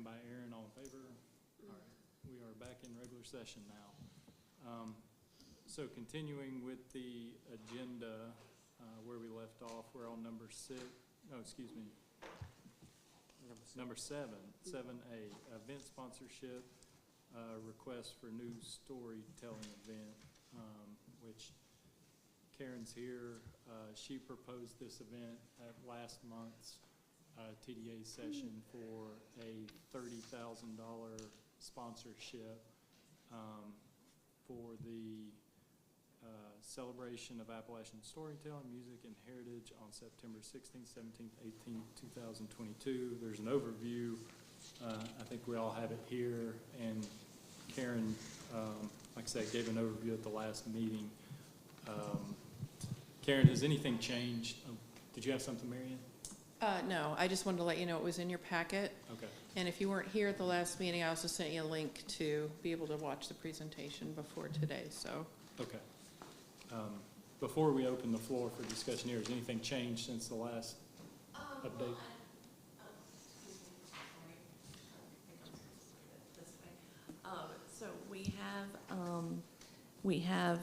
by Aaron. All in favor? All right. We are back in regular session now. So continuing with the agenda where we left off, we're on number 7, Number 7A, event sponsorship, request for new storytelling event, which Karen's here. She proposed this event at last month's TDA session for a $30,000 sponsorship for the celebration of Appalachian storytelling, music, and heritage on September 16th, 17th, 18th, 2022. There's an overview. I think we all have it here. And Karen, like I said, gave an overview at the last meeting. Karen, has anything changed? Did you have something, Marianne? No, I just wanted to let you know it was in your packet. Okay. And if you weren't here at the last meeting, I also sent you a link to be able to watch the presentation before today, so. Okay. Before we open the floor for discussion here, has anything changed since the last update? So we have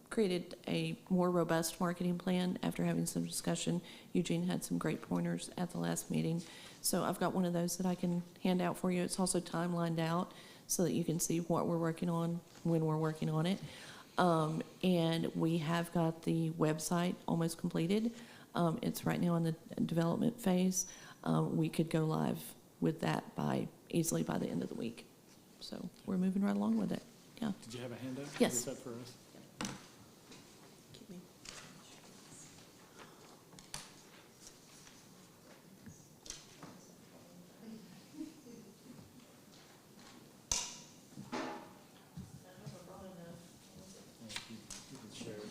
created a more robust marketing plan after having some discussion. Eugene had some great pointers at the last meeting. So I've got one of those that I can hand out for you. It's also timelined out so that you can see what we're working on, when we're working on it. And we have got the website almost completed. It's right now in the development phase. We could go live with that easily by the end of the week. So we're moving right along with it. Yeah. Did you have a handout? Yes. Is that for us? Keep me. You can share it.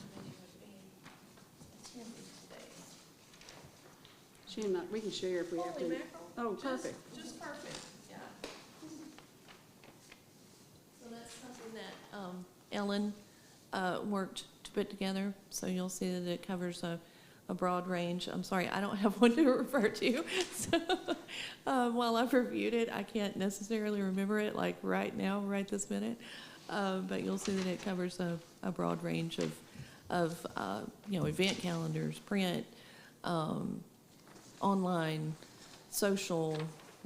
Shannon, we can share if we have to. Holy mackerel. Oh, perfect. Just perfect, yeah. So that's something that Ellen worked to put together. So you'll see that it covers a broad range. I'm sorry, I don't have one to refer to. So while I've reviewed it, I can't necessarily remember it like right now, right this minute. But you'll see that it covers a broad range of event calendars, print, online, social,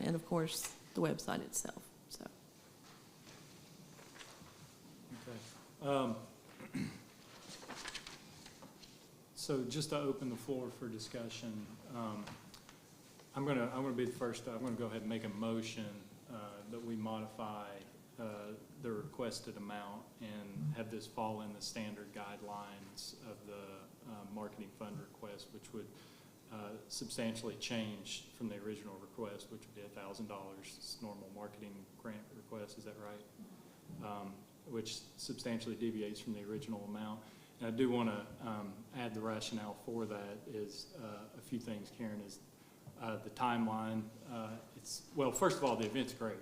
and of course the website itself. So. Okay. So just to open the floor for discussion, I'm gonna be the first. I'm gonna go ahead and make a motion that we modify the requested amount and have this fall in the standard guidelines of the marketing fund request, which would substantially change from the original request, which would be $1,000. It's normal marketing grant request. Is that right? Which substantially deviates from the original amount. And I do want to add the rationale for that is a few things, Karen, is the timeline. Well, first of all, the event's great.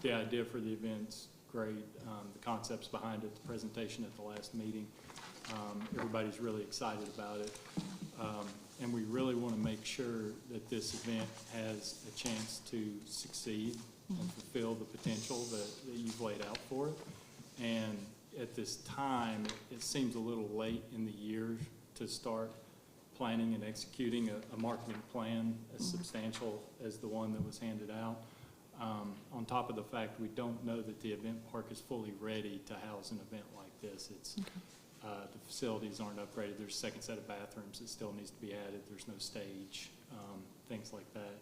The idea for the event's great. The concepts behind it, the presentation at the last meeting, everybody's really excited about it. And we really want to make sure that this event has a chance to succeed and fulfill the potential that you've laid out for it. And at this time, it seems a little late in the year to start planning and executing a marketing plan as substantial as the one that was handed out. On top of the fact we don't know that the event park is fully ready to house an event like this. It's the facilities aren't upgraded. There's a second set of bathrooms that still needs to be added. There's no stage, things like that.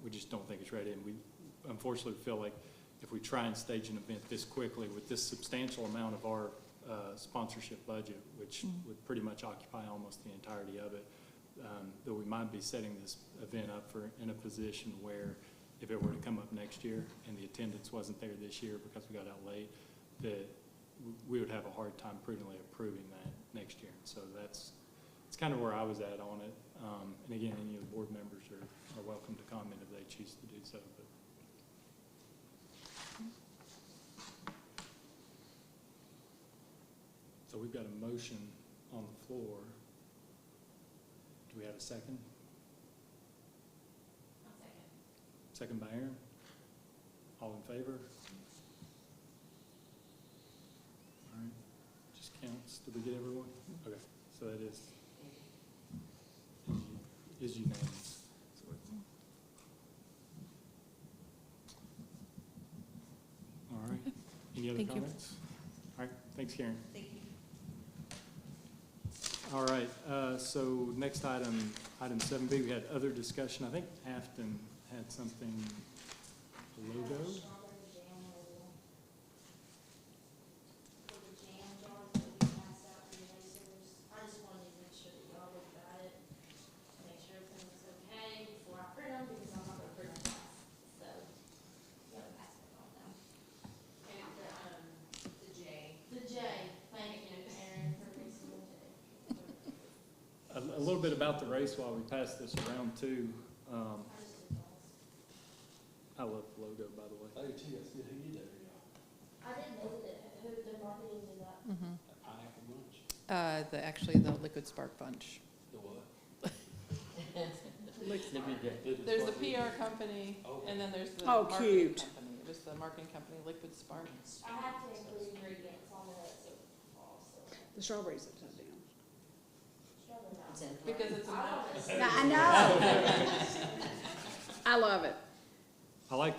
We just don't think it's ready, and we unfortunately feel like if we try and stage an event this quickly with this substantial amount of our sponsorship budget, which would pretty much occupy almost the entirety of it, that we might be setting this event up in a position where if it were to come up next year and the attendance wasn't there this year because we got out late, that we would have a hard time prudently approving that next year. So that's kind of where I was at on it. And again, any of the board members are welcome to comment if they choose to do so. But so we've got a motion on the floor. Do we have a second? I'll second. Second by Aaron. All in favor? All right, just counts. Did we get everyone? Okay, so that is unanimous. All right, any other Thank you. comments? All right, thanks, Karen. Thank you. All right, so next item 7B, we had other discussion. I think Afton had something, a logo? For the jam jars that we passed out to the racers, I just wanted to make sure that y'all looked at it, make sure everything was okay before I print them, because I'm not gonna print them fast. So, you gotta pass it on now. And the J. Thank you, Aaron, for racing the J. A little bit about the race while we pass this around too. I just did those. I love the logo, by the way. Oh, gee, that's good. Who did that, I didn't know that, who the marketing did that. Mhm. I have a bunch. Actually, the Liquid Spark Bunch. The what? There's the PR company, Oh. and then there's the Oh, marketing cute. company. It was the marketing company, Liquid Spark. I have to include ingredients on it, so, also. The strawberries that come down. Strawberry It's ice. in. Because it's a mountain. I know. I love it. I like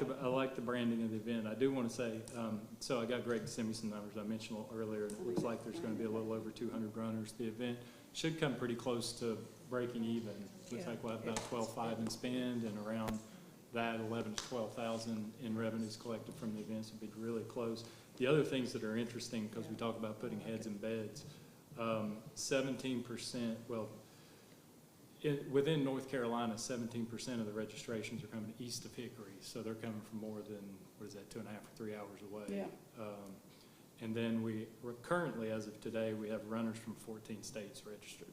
the branding of the event. I do want to say, so I got Greg to send me some numbers. I mentioned a little earlier, and it looks like there's going to be a little over 200 runners. The event should come pretty close to breaking even. Looks like we'll have about 12.5 in spend and around that 11 to 12,000 in revenues collected from the events would be really close. The other things that are interesting, because we talk about putting heads in beds, 17%, well, within North Carolina, 17% of the registrations are coming east of Hickory, so they're coming from more than, 2.5 or 3 hours away. Yeah. And then we're currently, as of today, we have runners from 14 states registered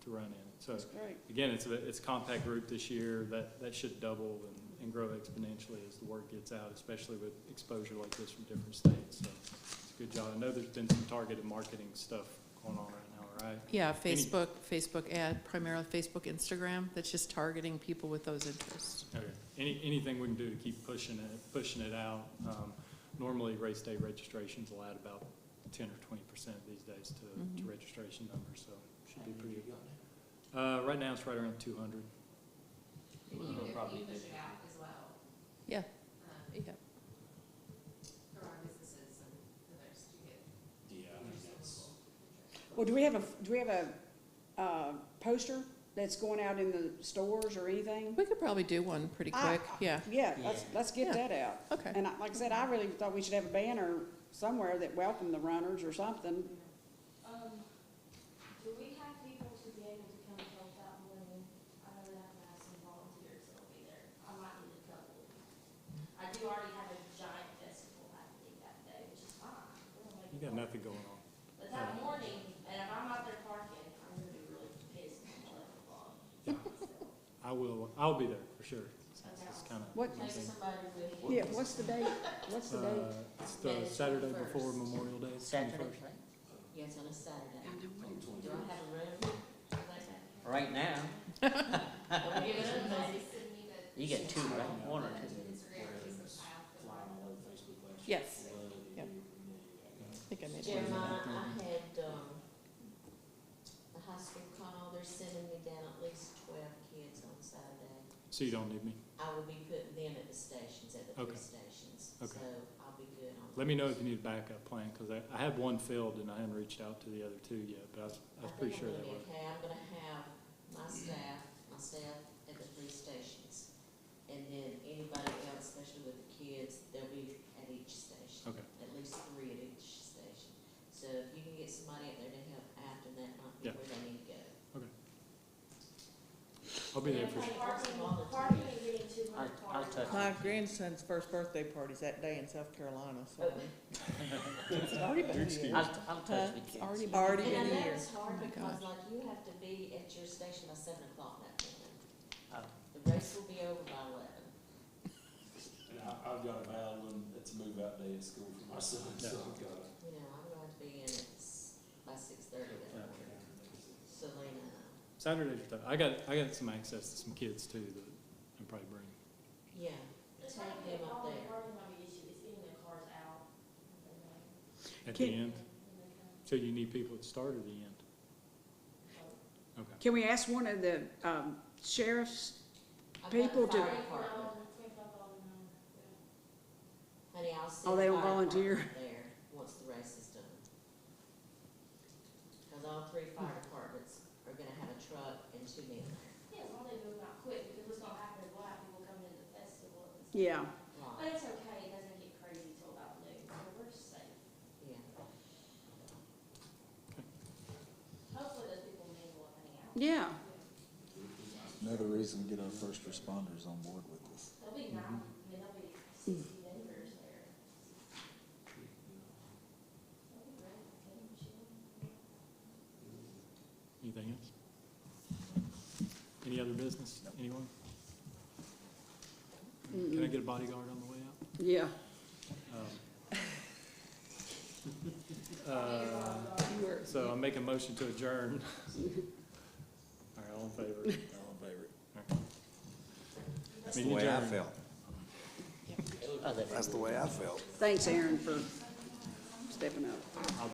to run in it. So That's great. again, it's a compact group this year that should double and grow exponentially as the word gets out, especially with exposure like this from different states. So it's a good job. I know there's been some targeted marketing stuff going on right now, right? Yeah, Any- Facebook ad, primarily Facebook, Instagram, that's just targeting people with those interests. Okay. Anything we can do to keep pushing it out. Normally, race day registrations will add about 10 or 20% these days to Mhm. registration numbers, so should be How many pretty you good. got now? Right now, it's right around 200. And you push it out as well. Yeah, um, yeah. For our businesses and others to get. Yeah, I think that's, Well, do we have a poster that's going out in the stores or anything? We could probably do one pretty quick, yeah. Yeah, let's get Yeah. that out. Okay. And like I said, I really thought we should have a banner somewhere that welcomed the runners or something. Do we have people to be able to come help that morning? I know we have to have some volunteers that'll be there. I might need a couple. I do already have a giant festival happening that day, which is fine. We'll make You it got work. nothing going on. But that morning, and if I'm out there parking, I'm gonna be really pissed at 11 o'clock. I'll be there for sure. It's kind of. What- Take somebody with you. Yeah, what's the date? What's the date? It's the Saturday before Memorial Day, Saturday, 21st. right? Yeah, it's on a Saturday. I know what it- Do I have a room? Right now, Don't give it up, baby. you get two, right? One or two. Yes. Yep. I think I made it. Jeremiah, I had, the high school call, they're sending me down at least 12 kids on Saturday. So you don't need me? I will be putting them at the stations, at the Okay. 3 stations. Okay. So I'll be good on. Let me know if you need a backup plan, because I had one filled and I hadn't reached out to the other two yet, but I was pretty sure I they think I'm were. gonna be okay. I'm gonna have my staff at the 3 stations. And then anybody else, especially with the kids, they'll be at each station. Okay. At least 3 at each station. So if you can get somebody out there to help after that, might be Yeah. where they need to go. I'll be there for sure. Parking and getting 200 I'll cars. touch My grandson's first birthday party's that day in South Carolina, so It's already been You're a year. excused. I'll touch with It's you. already been. Already And been I a know year. it's hard Oh my because gosh. like you have to be at your station by 7 o'clock that morning. Oh. The race will be over by 11. and I've got a valid one, it's a move out day at school for my son, so I've got it. You know, I'm going to have to be in it by 6:30 that morning. Selena and I. Saturdays are tough. I got some access to some kids too that I'll probably bring. Yeah, It's take not gonna be them a up problem. there. Parking might be At the Can- end? So you need people at the start or the end? Okay. Can we ask one of the sheriff's I've got the people to, fire department. Honey, I'll send Oh, the they don't fire volunteer? department there once the race is done. Cause all 3 fire departments are gonna have a truck and 2 men there. Yeah, as long as they do it not quick, because what's gonna happen is we'll have people coming into the festival and stuff. yeah, But Right, it's okay, it doesn't get crazy till about noon, so we're safe. yeah. Hopefully those people mingle and hang out. yeah. Another reason to get our first responders on board with this. There'll be 90, I mean, there'll be 60 vendors there. They'll be ready to come and chill. Anything else? Any other business? Anyone? Can I get a bodyguard on the way out? Yeah. So I'll make a motion to adjourn. All right, all in favor? All in favor? That's the way I felt. Oh, that- That's the way I felt. Thanks, Aaron, for stepping up.